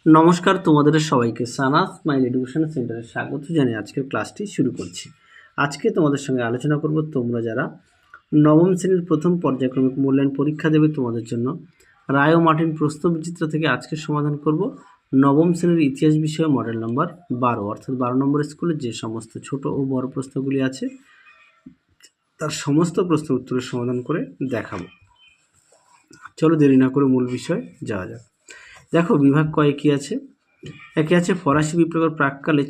নমস্কার, তোমাদের সবাইকে সানাস স্মাইল এডুকেশন সেন্টারে স্বাগত জানিয়ে আজকের ক্লাসটি শুরু করছি। আজকে তোমাদের সঙ্গে আলোচনা করব তোমরা যারা নবম শ্রেণীর প্রথম পর্যায়ক্রমিক মূল্যায়ন পরীক্ষা দেবে তোমাদের জন্য রায় ও মার্টিন প্রশ্নবিচিত্র থেকে আজকে সমাধান করব নবম শ্রেণীর ইতিহাস বিষয়ে মডেল নম্বর 12 অর্থাৎ 12 নম্বর স্কুলে যে সমস্ত ছোট ও বড় প্রশ্নগুলি আছে তার সমস্ত প্রশ্ন উত্তরের সমাধান করে দেখাবো। চলো দেরি না করে মূল বিষয়ে যাওয়া যাক। দেখো বিভাগ কয়ে কি আছে। একে আছে ফরাসি বিপ্লবের প্রাককালে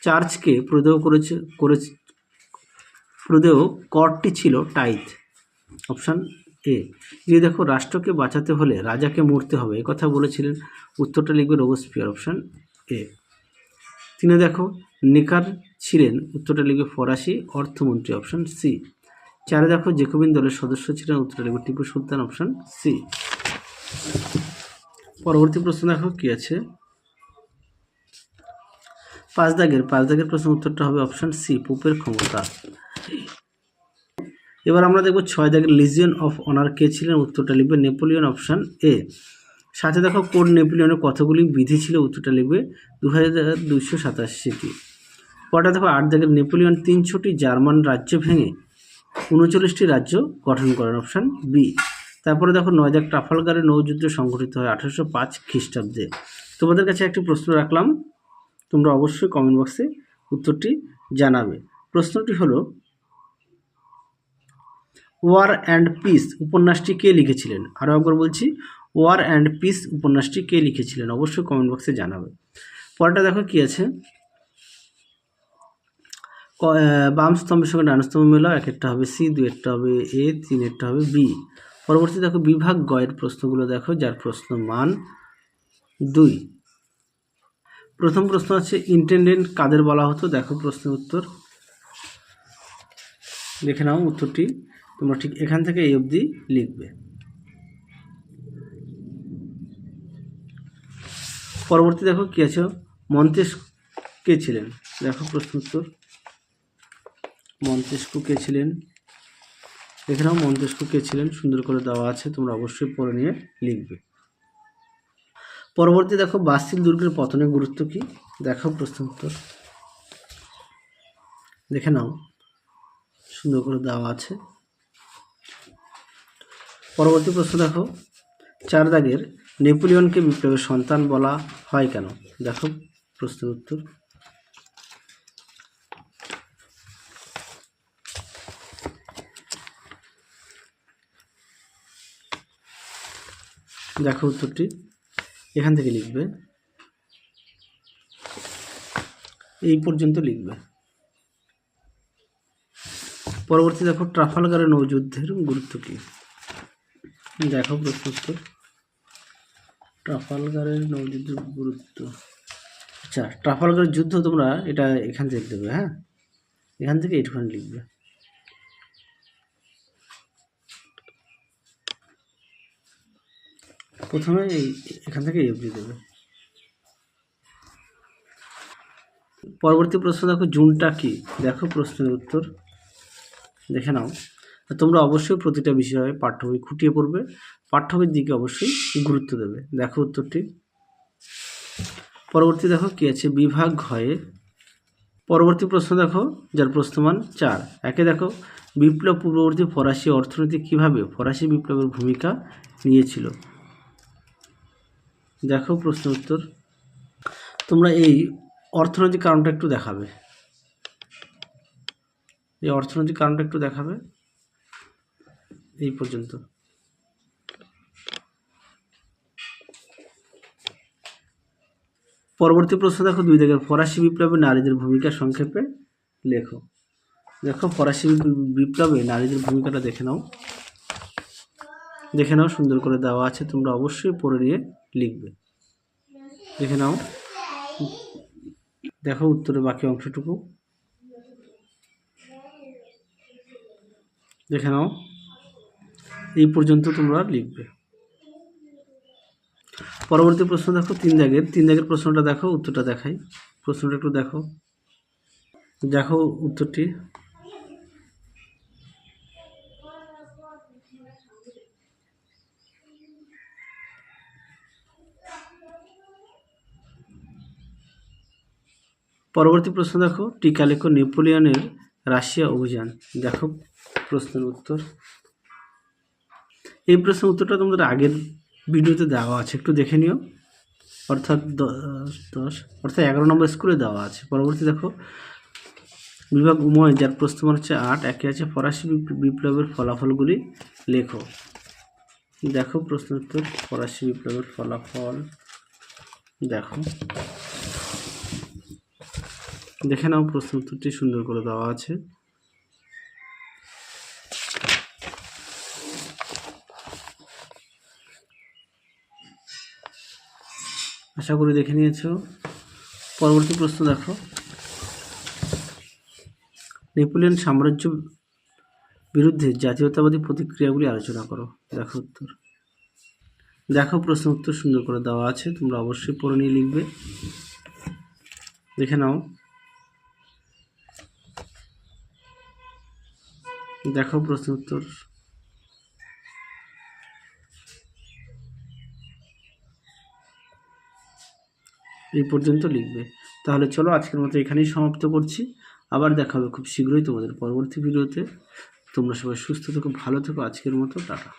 চার্চকে প্রদেয় করটি ছিল টাইথ। Option A. যে দেখো রাষ্ট্রকে বাঁচাতে হলে রাজাকে মরতে হবে এ কথা বলেছিলেন, উত্তরটা লিখবে রোবসপিয়ার, অপশান এ। তিনি দেখো নেকার ছিলেন, উত্তরটা লিখবে ফরাসি অর্থমন্ত্রী, অপশান সি। চারে দেখো জেকোবিন দলের সদস্য ছিলেন, উত্তরটা লিখবে টিপু সুলতান, অপশান সি। পরবর্তী প্রশ্ন দেখো কি আছে। পাঁচ দাগের প্রশ্ন উত্তরটা হবে অপশান সি, পোপের ক্ষমতা। এবার আমরা দেখব 6 দাগের লিজিয়ন অফ অনার কে ছিলেন, উত্তরটা লিখবে নেপোলিয়ন, অপশান এ। সাথে দেখো কোড নেপোলিয়নের কতগুলি বিধি ছিল, উত্তরটা লিখবে 2287টি। পরটা দেখো 8 দাগের নেপোলিয়ন 300টি জার্মান রাজ্য ভেঙে 39টি রাজ্য গঠন করেন, অপশান বি। তারপরে দেখো 9 দাগ ট্রাফালগারের নৌযুদ্ধ সংঘটিত হয় 1805 খ্রিস্টাব্দে। তোমাদের কাছে একটি প্রশ্ন রাখলাম, তোমরা অবশ্যই কমেন্ট বক্সে উত্তরটি জানাবে। প্রশ্নটি হলো ওয়ার অ্যান্ড পিস উপন্যাসটি কে লিখেছিলেন? আরও একবার বলছি, ওয়ার অ্যান্ড পিস উপন্যাসটি কে লিখেছিলেন? অবশ্যই কমেন্ট বক্সে জানাবে। পরটা দেখো কি আছে। বাম স্তম্ভের সঙ্গে ডান স্তম্ভ মেলাও, একটা হবে সি, একটা হবে এ, একটা হবে বি। পরবর্তী দেখো বিভাগ গয়ের প্রশ্নগুলো দেখো, যার প্রশ্ন মান 2। প্রথম প্রশ্ন আছে ইন্টেন্ডেন্ট কাদের বলা হতো? দেখো প্রশ্নের উত্তর দেখে নাও, উত্তরটি তোমরা ঠিক এখান থেকে এই অবধি লিখবে। পরবর্তী দেখো কি আছে, মন্তেস্কু কে ছিলেন? দেখো প্রশ্ন উত্তর মন্তেস্কু কে ছিলেন, দেখে নাও মন্তেস্কু কে ছিলেন, সুন্দর করে দেওয়া আছে, তোমরা অবশ্যই পড়ে নিয়ে লিখবে। পরবর্তী দেখো বাস্তিল দুর্গের পতনের গুরুত্ব কি? দেখো প্রশ্ন উত্তর দেখে নাও, সুন্দর করে দেওয়া আছে। পরবর্তী প্রশ্ন দেখো 4 দাগের নেপোলিয়নকে বিপ্লবের সন্তান বলা হয় কেন? দেখো প্রশ্নের উত্তর দেখো, উত্তরটি এখান থেকে লিখবে, এই পর্যন্ত লিখবে। পরবর্তী দেখো ট্রাফালগারের নৌযুদ্ধের গুরুত্ব কি? দেখো প্রশ্ন উত্তর ট্রাফালগারের নৌযুদ্ধের গুরুত্ব। আচ্ছা, ট্রাফালগারের যুদ্ধ তোমরা এটা এখান থেকে দেবে, হ্যাঁ, এখান থেকে এইটুখানি লিখবে। প্রথমে এখান থেকে এই অবধি দেবে। পরবর্তী প্রশ্ন দেখো জুনটা কি? দেখো প্রশ্নের উত্তর দেখে নাও। তোমরা অবশ্যই প্রতিটা বিষয়ে পাঠ্য বই খুঁটিয়ে পড়বে, পাঠ্য বইয়ের দিকে অবশ্যই গুরুত্ব দেবে। দেখো উত্তরটি। পরবর্তী দেখো কি আছে বিভাগ হয়ে। পরবর্তী প্রশ্ন দেখো, যার প্রশ্নমান 4। একে দেখো বিপ্লব পূর্ববর্তী ফরাসি অর্থনীতি কিভাবে ফরাসি বিপ্লবের ভূমিকা নিয়েছিল? দেখো প্রশ্ন উত্তর তোমরা এই অর্থনৈতিক কারণটা একটু দেখাবে, এই অর্থনৈতিক কারণটা একটু দেখাবে, এই পর্যন্ত। পরবর্তী প্রশ্ন দেখো 2 দাগের ফরাসি বিপ্লবে নারীদের ভূমিকা সংক্ষেপে লেখো। দেখো ফরাসি বিপ্লবে নারীদের ভূমিকাটা দেখে নাও, দেখে নাও, সুন্দর করে দেওয়া আছে, তোমরা অবশ্যই পড়ে নিয়ে লিখবে। দেখে নাও, দেখো উত্তরের বাকি অংশটুকু দেখে নাও, এই পর্যন্ত তোমরা লিখবে। পরবর্তী প্রশ্ন দেখো 3 দাগের প্রশ্নটা দেখো, উত্তরটা দেখাই, প্রশ্নটা একটু দেখো, দেখো উত্তরটি। পরবর্তী প্রশ্ন দেখো, টিকা লেখো নেপোলিয়নের রাশিয়া অভিযান। দেখো প্রশ্নের উত্তর। এই প্রশ্নের উত্তরটা তোমাদের আগের ভিডিওতে দেওয়া আছে, একটু দেখে নিও। অর্থাৎ 11 নম্বর স্কুলে দেওয়া আছে। পরবর্তী দেখো, বিভাগ উময়, যার প্রশ্নমান হচ্ছে 8, একে আছে ফরাসি বিপ্লবের ফলাফলগুলি লেখো। দেখো প্রশ্ন উত্তর, ফরাসি বিপ্লবের ফলাফল দেখো, দেখে নাও প্রশ্ন উত্তরটি সুন্দর করে দেওয়া আছে। আশা করি দেখে নিয়েছো। পরবর্তী প্রশ্ন দেখো, নেপোলিয়ন সাম্রাজ্য বিরুদ্ধে জাতীয়তাবাদী প্রতিক্রিয়াগুলি আলোচনা করো। দেখো উত্তর। দেখো প্রশ্ন উত্তর সুন্দর করে দেওয়া আছে, তোমরা অবশ্যই পড়ে নিয়ে লিখবে। দেখে নাও। দেখো প্রশ্ন উত্তর। এই পর্যন্ত লিখবে। তাহলে চলো আজকের মতো এখানেই সমাপ্ত করছি। আবার দেখা হবে খুব শীঘ্রই তোমাদের পরবর্তী ভিডিওতে। তোমরা সবাই সুস্থ থেকো, ভালো থেকো। আজকের মতো টাটা।